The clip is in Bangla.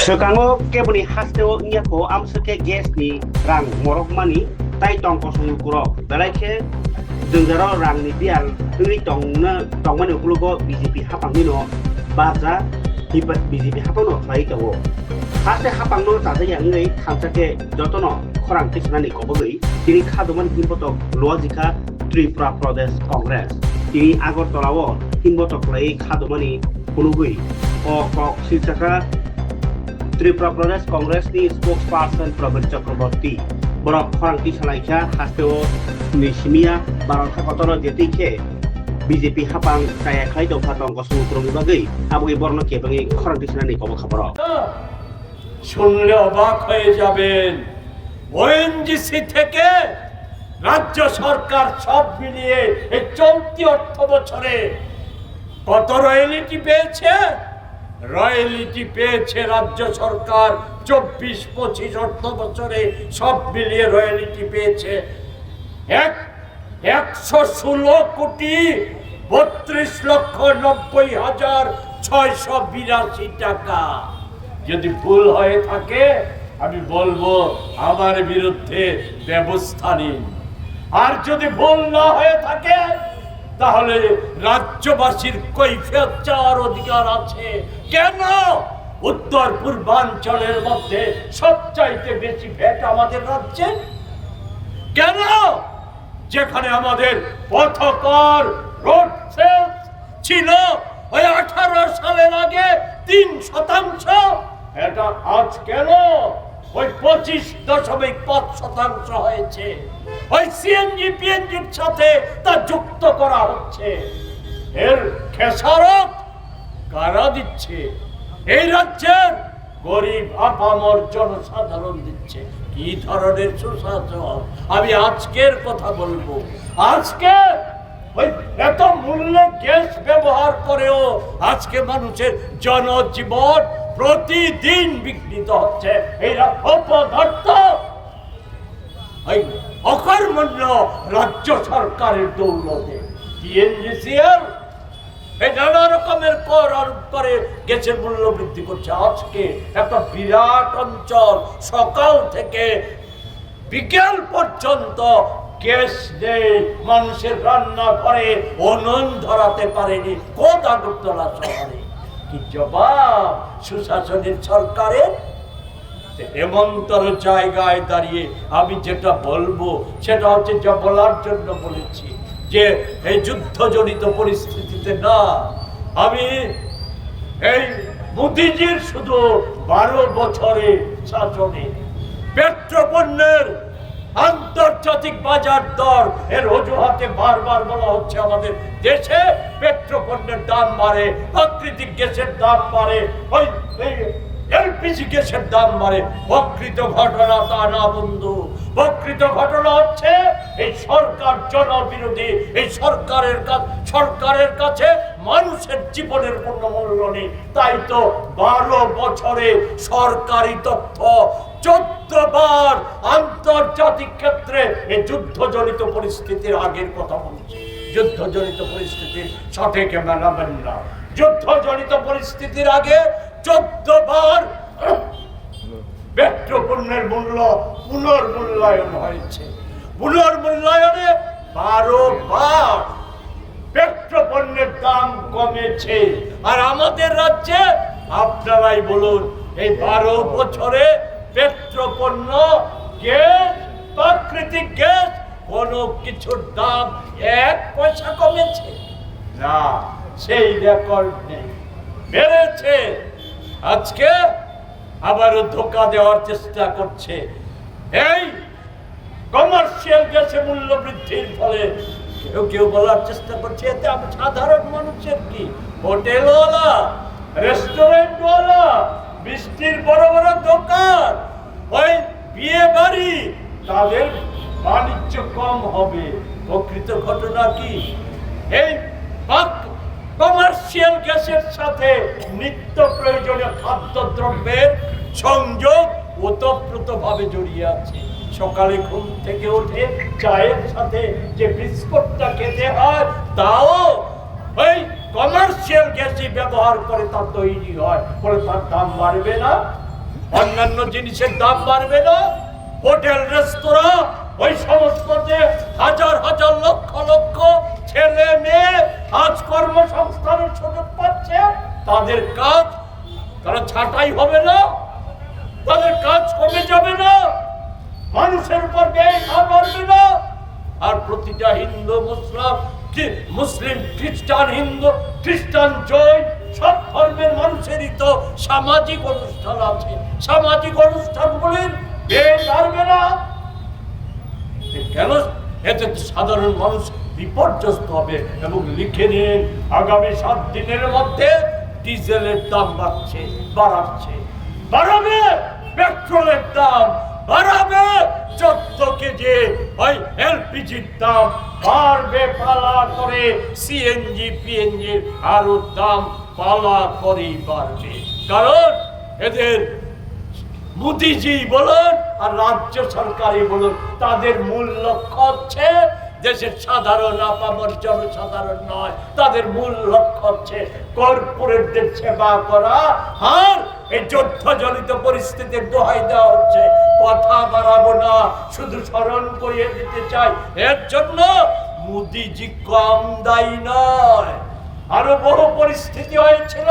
Sekango kebuni hasteo nyako amsake gesni rang morokmani tai tong kosong kurok belai denggaro rang ni bial ini tongmani ukulugo BJP hapang nino baza hibat BJP hapang no lai kawo haste hapang no tata yang ngai thamsake jotono khorang tisnani kobogoi tini khadoman himbotok loajika Tripura Pradesh Congress tini Agartalawo himbotok lai khadomani punugui o kok silsaka Tripura Pradesh Congress ni spokesperson Pravin Chakraborty borok khorang tisalaika hasteo Nishimiya barangka kotono jetike BJP hapang kaya khai dong patong kosong kurung bagai abugi borno kebangi khorang tisanani kobo khabaro শুনলে অবাক হয়ে যাবেন ওএনজিসি থেকে রাজ্য সরকার সব মিলিয়ে এই চলতি অর্থ বছরে কত রয়্যালিটি পেয়েছে রয়্যালিটি পেয়েছে রাজ্য সরকার 24-25 অর্থ বছরে সব মিলিয়ে রয়্যালিটি পেয়েছে 116 কোটি 32,90,682 টাকা যদি ভুল হয়ে থাকে আমি বলবো আমার বিরুদ্ধে ব্যবস্থা নিন আর যদি ভুল না হয়ে থাকে তাহলে রাজ্যবাসীর কৈফিয়ত চাওয়ার অধিকার আছে কেন উত্তর পূর্বাঞ্চলের মধ্যে সবচাইতে বেশি ভ্যাট আমাদের রাজ্যে কেন যেখানে আমাদের পথকর রোড সেলস ছিল ওই 18 সালের আগে 3% এটা আজ কেন ওই 25.5% হয়েছে ওই সিএনজি পিএনজির সাথে তা যুক্ত করা হচ্ছে এর খেসারত কারা দিচ্ছে এই রাজ্যের গরিব আপামর জনসাধারণ দিচ্ছে কি ধরনের সুশাসন আমি আজকের কথা বলবো আজকে ওই এত মূল্যে গ্যাস ব্যবহার করেও আজকে মানুষের জনজীবন প্রতিদিন বিঘ্নিত হচ্ছে এরা অপদার্থ অকর্মণ্য রাজ্য সরকারের দৌলতে টিএনজিসিএল এই নানা রকমের কর আরোপ করে গ্যাসের মূল্য বৃদ্ধি করছে আজকে একটা বিরাট অঞ্চল সকাল থেকে বিকেল পর্যন্ত গ্যাস নেই মানুষের রান্না করে উনুন ধরাতে পারেনি কোন আগরতলা শহরে কি জবাব সুশাসনের সরকারের এমনতর জায়গায় দাঁড়িয়ে আমি যেটা বলবো সেটা হচ্ছে যা বলার জন্য বলেছি যে এই যুদ্ধজনিত পরিস্থিতিতে না আমি এই মোদিজির শুধু 12 বছরে শাসনে পেট্রোপণ্যের আন্তর্জাতিক বাজার দর এর অজুহাতে বারবার বলা হচ্ছে আমাদের দেশে পেট্রোপণ্যের দাম বাড়ে প্রাকৃতিক গ্যাসের দাম বাড়ে ওই এলপিজি গ্যাসের দাম বাড়ে প্রকৃত ঘটনা তা না বন্ধু প্রকৃত ঘটনা হচ্ছে এই সরকার জনবিরোধী এই সরকারের কাছে মানুষের জীবনের কোনো মূল্য নেই তাই তো 12 বছরে সরকারি তথ্য 14 বার আন্তর্জাতিক ক্ষেত্রে এই যুদ্ধজনিত পরিস্থিতির আগের কথা বলছি যুদ্ধজনিত পরিস্থিতির সঠিক মেলাবেন না যুদ্ধজনিত পরিস্থিতির আগে 14 বার পেট্রোপণ্যের মূল্য পুনর্মূল্যায়ন হয়েছে পুনর্মূল্যায়নে 12 বার পেট্রোপণ্যের দাম কমেছে আর আমাদের রাজ্যে আপনারাই বলুন এই 12 বছরে পেট্রোপণ্য গ্যাস প্রাকৃতিক গ্যাস কোনো কিছুর দাম 1 পয়সা কমেছে না সেই রেকর্ড নেই বেড়েছে আজকে আবারও ধোঁকা দেওয়ার চেষ্টা করছে এই কমার্শিয়াল গ্যাসে মূল্য বৃদ্ধির ফলে কেউ বলার চেষ্টা করছে এতে আমি সাধারণ মানুষের কি হোটেলওয়ালা রেস্টুরেন্টওয়ালা মিষ্টির বড় বড় দোকান ওই বিয়ে বাড়ি তাদের বাণিজ্য কম হবে প্রকৃত ঘটনা কি এই কমার্শিয়াল গ্যাসের সাথে নিত্য প্রয়োজনীয় খাদ্যদ্রব্যের সংযোগ ওতপ্রোতভাবে জড়িয়ে আছে সকালে ঘুম থেকে উঠে চায়ের সাথে যে বিস্কুটটা খেতে হয় তাও ওই কমার্শিয়াল গ্যাসই ব্যবহার করে তা তৈরি হয় ফলে তার দাম বাড়বে না অন্যান্য জিনিসের দাম বাড়বে না? হোটেল রেস্তোরাঁ ওই সমস্ত যে হাজার হাজার লক্ষ লক্ষ ছেলে মেয়ে আজ কর্মসংস্থানের সুযোগ পাচ্ছে, তাদের কাজ তারা ছাঁটাই হবে না? তাদের কাজ কমে যাবে না? মানুষের উপর ব্যয় বাড়বে না? আর প্রতিটা হিন্দু মুসলিম খ্রিস্টান খ্রিস্টান জৈন সব ধর্মের মানুষেরই তো সামাজিক অনুষ্ঠান আছে। সামাজিক অনুষ্ঠানগুলির ব্যয় বাড়বে না? কেন? এতে সাধারণ মানুষ বিপর্যস্ত হবে। এবং লিখে নিন, আগামী 7 দিনের মধ্যে ডিজেলের দাম বাড়াচ্ছে, বাড়াবে। পেট্রোলের দাম বাড়াবে। 14 কেজি ওই এলপিজির দাম বাড়বে পালা করে। সিএনজি পিএনজির আরো দাম পালা করেই বাড়বে। কারণ এদের মোদিজি বলুন আর রাজ্য সরকারই বলুন, তাদের মূল লক্ষ্য হচ্ছে দেশের সাধারণ আপামর জনসাধারণ নয়, তাদের মূল লক্ষ্য হচ্ছে কর্পোরেটদের সেবা করা। আর এই যুদ্ধজনিত পরিস্থিতির দোহাই দেওয়া হচ্ছে। কথা বাড়াবো না, শুধু স্মরণ করিয়ে দিতে চাই, এর জন্য মোদিজি কম দায়ী নয়। আরো বহু পরিস্থিতি হয়েছিল।